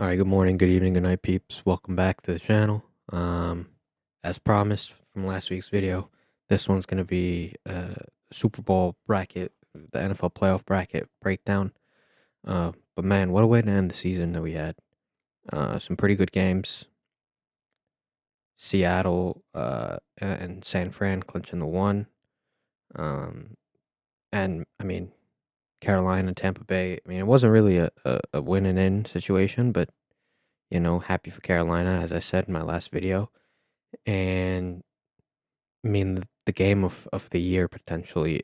All right, good morning, good evening, good night, peeps. Welcome back to the channel. As promised from last week's video, this one's going to be Super Bowl bracket, the NFL playoff bracket breakdown. But man, what a way to end the season that we had. Some pretty good games. Seattle and San Fran clinching the one. Um, and I mean, Carolina and Tampa Bay. I mean, it wasn't really a win and in situation, but happy for Carolina, as I said in my last video. And I mean, the game of the year potentially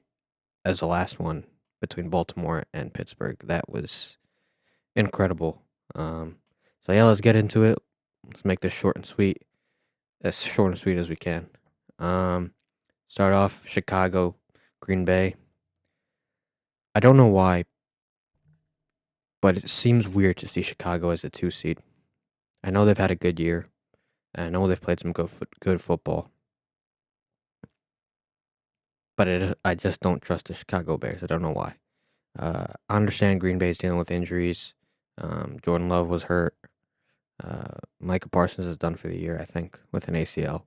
as the last one between Baltimore and Pittsburgh. That was incredible. Um, so yeah, let's get into it. Let's make this short and sweet, as short and sweet as we can. Um, Start off Chicago, Green Bay. I don't know why, but it seems weird to see Chicago as a 2 seed. I know they've had a good year. I know they've played some good football, but I just don't trust the Chicago Bears. I don't know why. I understand Green Bay's dealing with injuries. Jordan Love was hurt. Micah Parsons is done for the year, I think, with an ACL.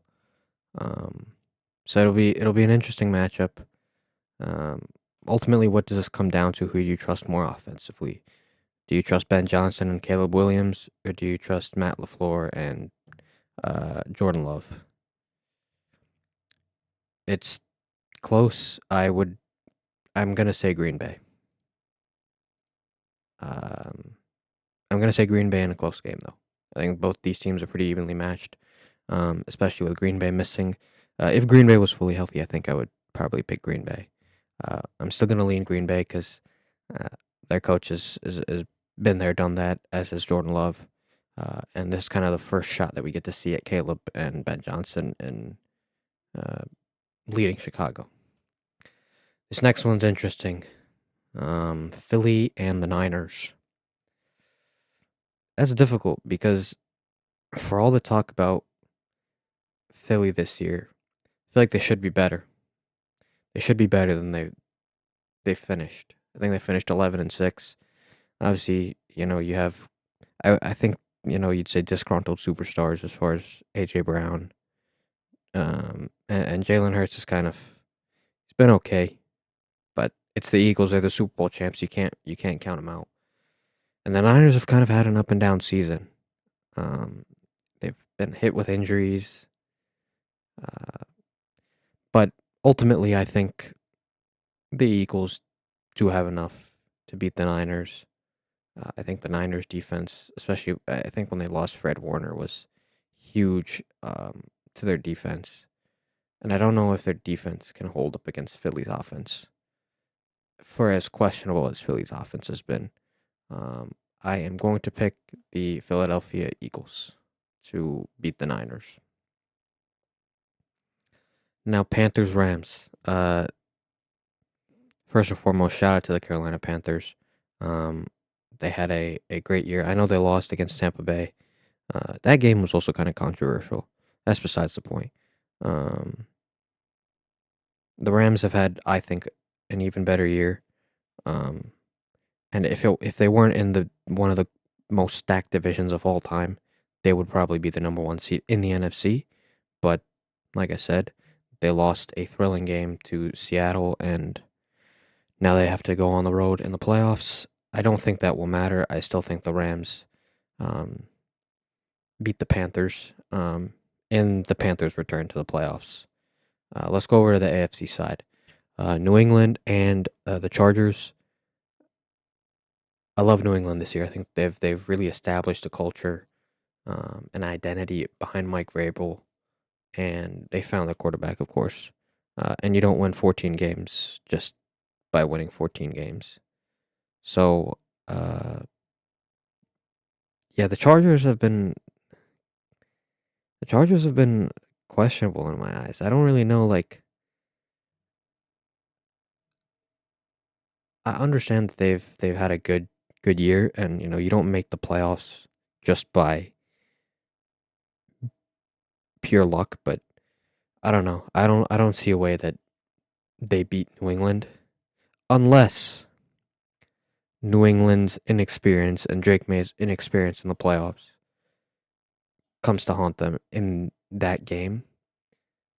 Um, so it'll be an interesting matchup. Um, Ultimately, what does this come down to? Who do you trust more offensively? Do you trust Ben Johnson and Caleb Williams, or do you trust Matt LaFleur and Jordan Love? It's close. I'm gonna say Green Bay. Um, I'm gonna say Green Bay in a close game, though. I think both these teams are pretty evenly matched, especially with Green Bay missing. If Green Bay was fully healthy, I think I would probably pick Green Bay. I'm still gonna lean Green Bay because uh, their coach is been there, done that, as is Jordan Love, and this is kind of the first shot that we get to see at Caleb and Ben Johnson in uh, leading Chicago. This next one's interesting. Philly and the Niners. That's difficult because for all the talk about Philly this year, I feel like they should be better. They should be better than they finished. I think they finished 11-6. Obviously, you have I think you'd say disgruntled superstars as far as AJ Brown, and Jalen Hurts is he's been okay, but it's the Eagles. They're the Super Bowl champs. You can't count them out. And the Niners have kind of had an up and down season. Um, they've been hit with injuries, uh, but ultimately, I think the Eagles do have enough to beat the Niners. I think the Niners defense, especially I think when they lost Fred Warner, was huge to their defense. And I don't know if their defense can hold up against Philly's offense. For as questionable as Philly's offense has been, um, I am going to pick the Philadelphia Eagles to beat the Niners. Now, Panthers Rams. First and foremost, shout out to the Carolina Panthers. Um, they had a great year. I know they lost against Tampa Bay. That game was also kind of controversial. That's besides the point. Um, the Rams have had, I think, an even better year. Um, and if they weren't in the one of the most stacked divisions of all time, they would probably be the number one seed in the NFC. But like I said, they lost a thrilling game to Seattle, and now they have to go on the road in the playoffs. I don't think that will matter. I still think the Rams um, beat the Panthers, and the Panthers return to the playoffs. Let's go over to the AFC side. New England and the Chargers. I love New England this year. I think they've really established a culture, an identity behind Mike Vrabel, and they found the quarterback, of course. And you don't win 14 games just by winning 14 games. So, uh, yeah, the Chargers have been questionable in my eyes. I don't really know. Like, I understand that they've had a good year, and you don't make the playoffs just by pure luck. But I don't know. I don't see a way that they beat New England unless New England's inexperience and Drake May's inexperience in the playoffs comes to haunt them in that game.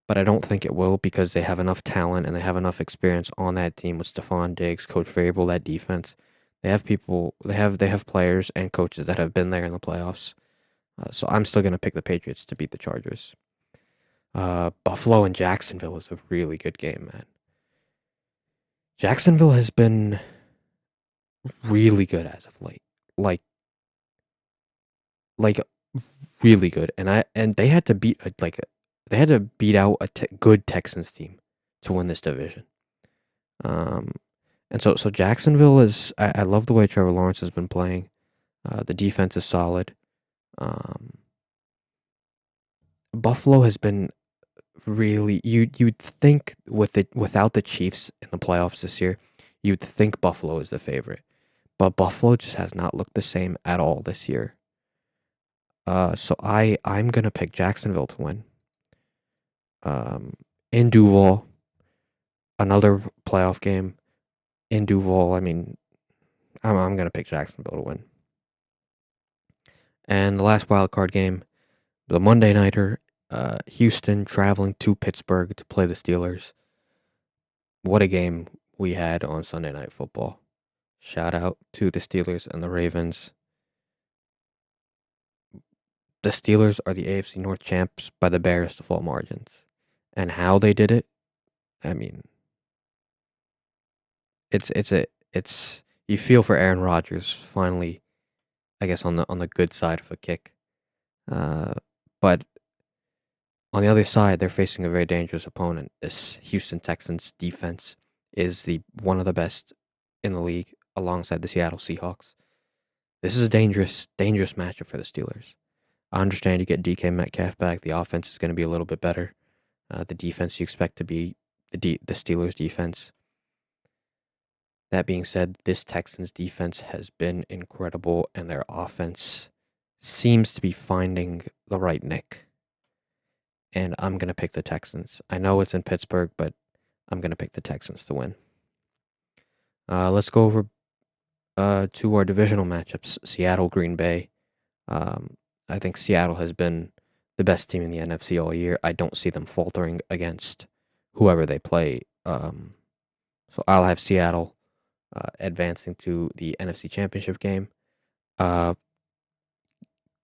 But I don't think it will because they have enough talent and they have enough experience on that team with Stephon Diggs, Coach Vrabel, that defense. They have people. They have players and coaches that have been there in the playoffs. So I'm still gonna pick the Patriots to beat the Chargers. Buffalo and Jacksonville is a really good game, man. Jacksonville has been really good as of late, like like really good, and they had to beat they had to beat out a good Texans team to win this division. Um, and so Jacksonville is. I love the way Trevor Lawrence has been playing. The defense is solid. Um, Buffalo has been really you'd think with it without the Chiefs in the playoffs this year, you'd think Buffalo is the favorite. But Buffalo just has not looked the same at all this year. So I'm gonna pick Jacksonville to win. Um, in Duval, another playoff game in Duval. I mean, I'm gonna pick Jacksonville to win. And the last wild card game, the Monday nighter, Houston traveling to Pittsburgh to play the Steelers. What a game we had on Sunday Night Football. Shout out to the Steelers and the Ravens. The Steelers are the AFC North champs by the barest of all margins. And how they did it, I mean, it's you feel for Aaron Rodgers finally, I guess on the good side of a kick. But on the other side, they're facing a very dangerous opponent. This Houston Texans defense is the one of the best in the league alongside the Seattle Seahawks. This is a dangerous matchup for the Steelers. I understand you get DK Metcalf back. The offense is going to be a little bit better. The defense you expect to be the Steelers' defense. That being said, this Texans defense has been incredible, and their offense seems to be finding the right nick. And I'm going to pick the Texans. I know it's in Pittsburgh, but I'm going to pick the Texans to win. Let's go over to our divisional matchups. Seattle, Green Bay. I think Seattle has been the best team in the NFC all year. I don't see them faltering against whoever they play. So I'll have Seattle advancing to the NFC Championship game. Uh,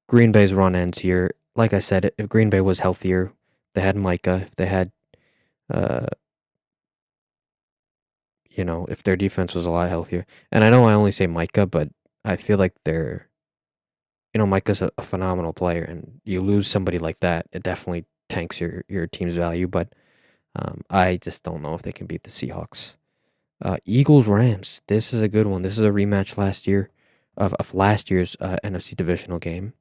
Green Bay's run ends here. Like I said, if Green Bay was healthier, they had Micah. If they had, uh, if their defense was a lot healthier. And I know I only say Micah, but I feel like Micah's a phenomenal player, and you lose somebody like that, it definitely tanks your team's value. But I just don't know if they can beat the Seahawks. Eagles Rams. This is a good one. This is a rematch last year of last year's NFC divisional game.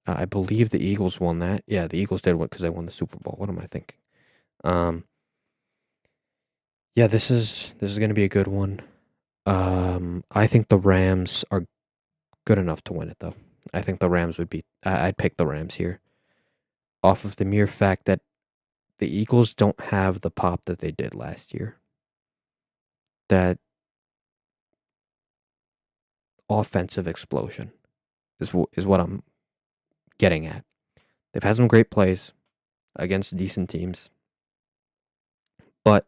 I believe the Eagles won that. Yeah, the Eagles did win because they won the Super Bowl. What am I thinking? Um, yeah, this is going to be a good one. I think the Rams are good enough to win it, though. I think the Rams would be. I'd pick the Rams here, off of the mere fact that the Eagles don't have the pop that they did last year. That offensive explosion is what I'm getting at. They've had some great plays against decent teams, but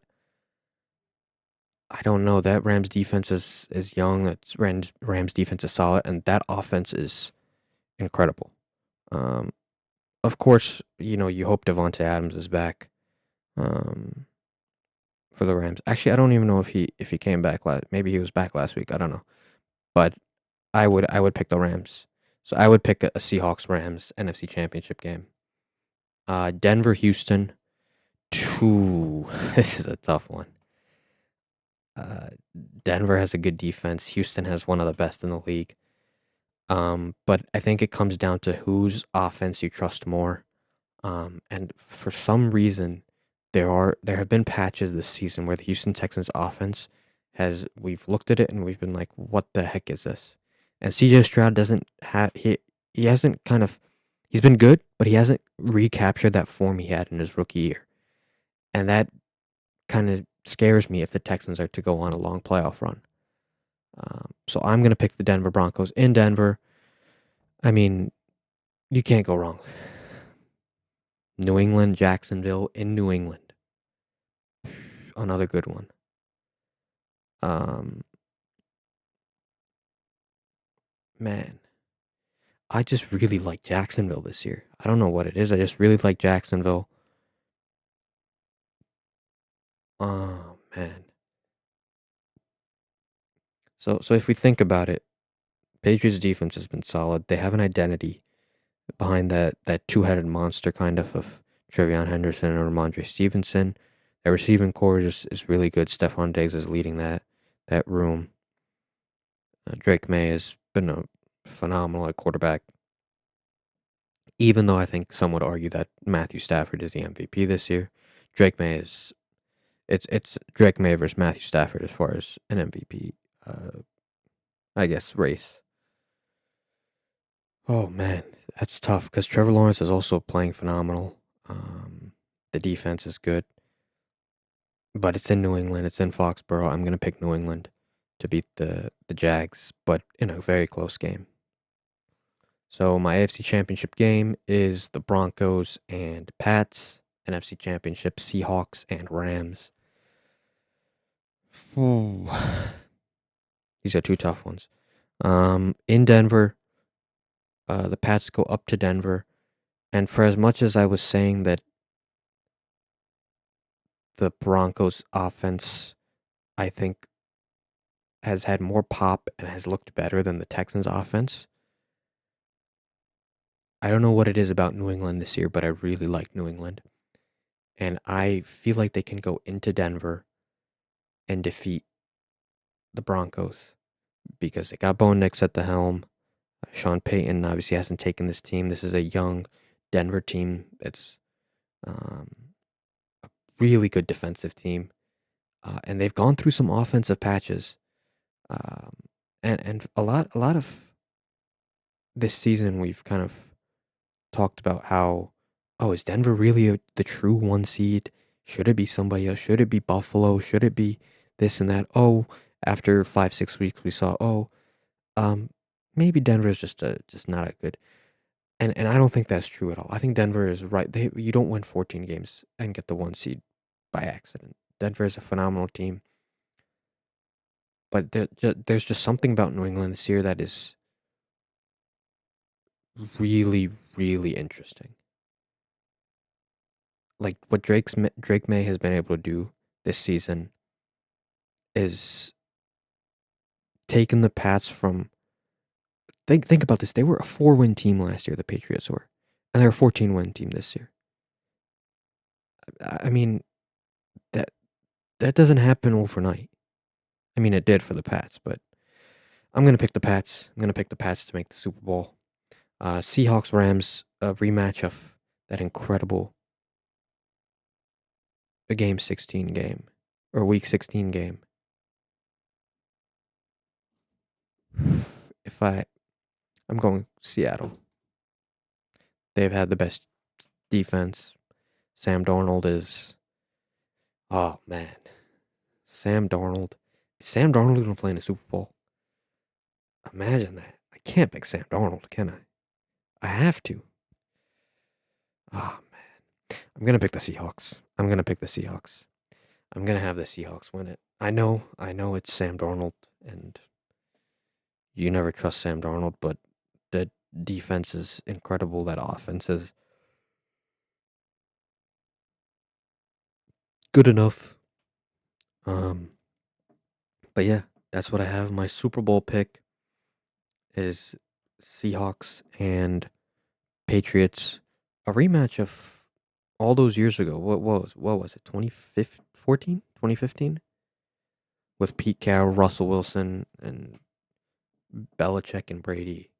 I don't know. That Rams defense is young. That Rams defense is solid, and that offense is incredible. Um, of course, you hope Devontae Adams is back for the Rams. Actually, I don't even know if he came back last. Maybe he was back last week. I don't know, but I would pick the Rams. So I would pick a Seahawks Rams NFC Championship game. Denver Houston. Two. This is a tough one. Uh, Denver has a good defense. Houston has one of the best in the league. But I think it comes down to whose offense you trust more. And for some reason, there have been patches this season where the Houston Texans offense we've looked at it and we've been like, what the heck is this? And CJ Stroud doesn't have he hasn't he's been good, but he hasn't recaptured that form he had in his rookie year. And that kind of scares me if the Texans are to go on a long playoff run. So I'm gonna pick the Denver Broncos in Denver. I mean, you can't go wrong. New England, Jacksonville in New England. Another good one. Um, man, I just really like Jacksonville this year. I don't know what it is. I just really like Jacksonville. Oh man. So if we think about it, Patriots defense has been solid. They have an identity behind that two-headed monster kind of Trevion Henderson and Ramondre Stevenson. Their receiving core is really good. Stephon Diggs is leading that room. Drake May has been a phenomenal at quarterback. Even though I think some would argue that Matthew Stafford is the MVP this year, Drake May is it's Drake May versus Matthew Stafford as far as an MVP, I guess race. Oh man, that's tough because Trevor Lawrence is also playing phenomenal. Um, the defense is good, but it's in New England. It's in Foxborough. I'm gonna pick New England to beat the Jags, but in a very close game. So my AFC Championship game is the Broncos and Pats. NFC Championship Seahawks and Rams. Ooh. These are two tough ones. In Denver, the Pats go up to Denver, and for as much as I was saying that the Broncos offense, I think, has had more pop and has looked better than the Texans offense. I don't know what it is about New England this year, but I really like New England. And I feel like they can go into Denver and defeat the Broncos because they got Bo Nix at the helm. Sean Payton obviously hasn't taken this team. This is a young Denver team that's um, a really good defensive team. And they've gone through some offensive patches. Um, and a lot of this season we've kind of talked about how, oh, is Denver really the true one seed? Should it be somebody else? Should it be Buffalo? Should it be this and that? Oh, after 5 6 weeks, we saw, oh, um, maybe Denver is just not a good. And I don't think that's true at all. I think Denver is right. You don't win 14 games and get the one seed by accident. Denver is a phenomenal team, but there's just something about New England this year that is really, really interesting. Like what Drake May has been able to do this season is taken the Pats from. Think about this. They were a 4-win team last year. The Patriots were, and they're a 14-win team this year. I mean that that doesn't happen overnight. I mean it did for the Pats, but I'm gonna pick the Pats. I'm gonna pick the Pats to make the Super Bowl. Seahawks Rams, a rematch of that incredible game 16 game or week 16 game. If I'm going Seattle. They've had the best defense. Sam Darnold is, oh man, Sam Darnold. Is Sam Darnold gonna play in the Super Bowl? Imagine that. I can't pick Sam Darnold, can I? I have to. Oh man, I'm gonna pick the Seahawks. I'm gonna pick the Seahawks. I'm gonna have the Seahawks win it. I know it's Sam Darnold, and you never trust Sam Darnold, but the defense is incredible. That offense is good enough. Um, but yeah, that's what I have. My Super Bowl pick is Seahawks and Patriots. A rematch of all those years ago. What was it? 2014, 2015, with Pete Carroll, Russell Wilson, and Belichick and Brady.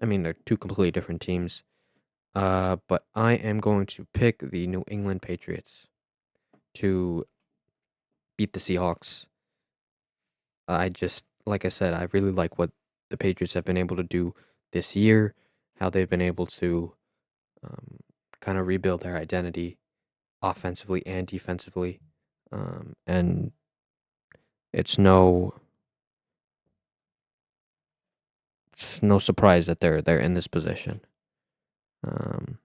I mean, they're two completely different teams. But I am going to pick the New England Patriots to beat the Seahawks. I just, like I said, I really like what the Patriots have been able to do this year, how they've been able to um, kind of rebuild their identity offensively and defensively. And it's no it's no surprise that they're in this position. Um,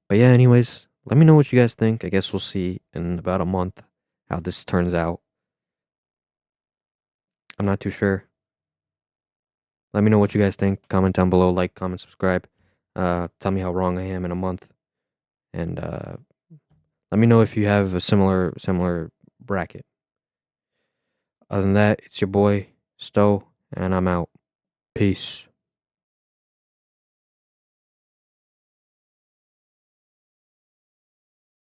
but yeah, anyways, let me know what you guys think. I guess we'll see in about a month how this turns out. I'm not too sure. Let me know what you guys think. Comment down below, like, comment, subscribe. Tell me how wrong I am in a month, and let me know if you have a similar bracket. Other than that, it's your boy Stowe, and I'm out. Peace.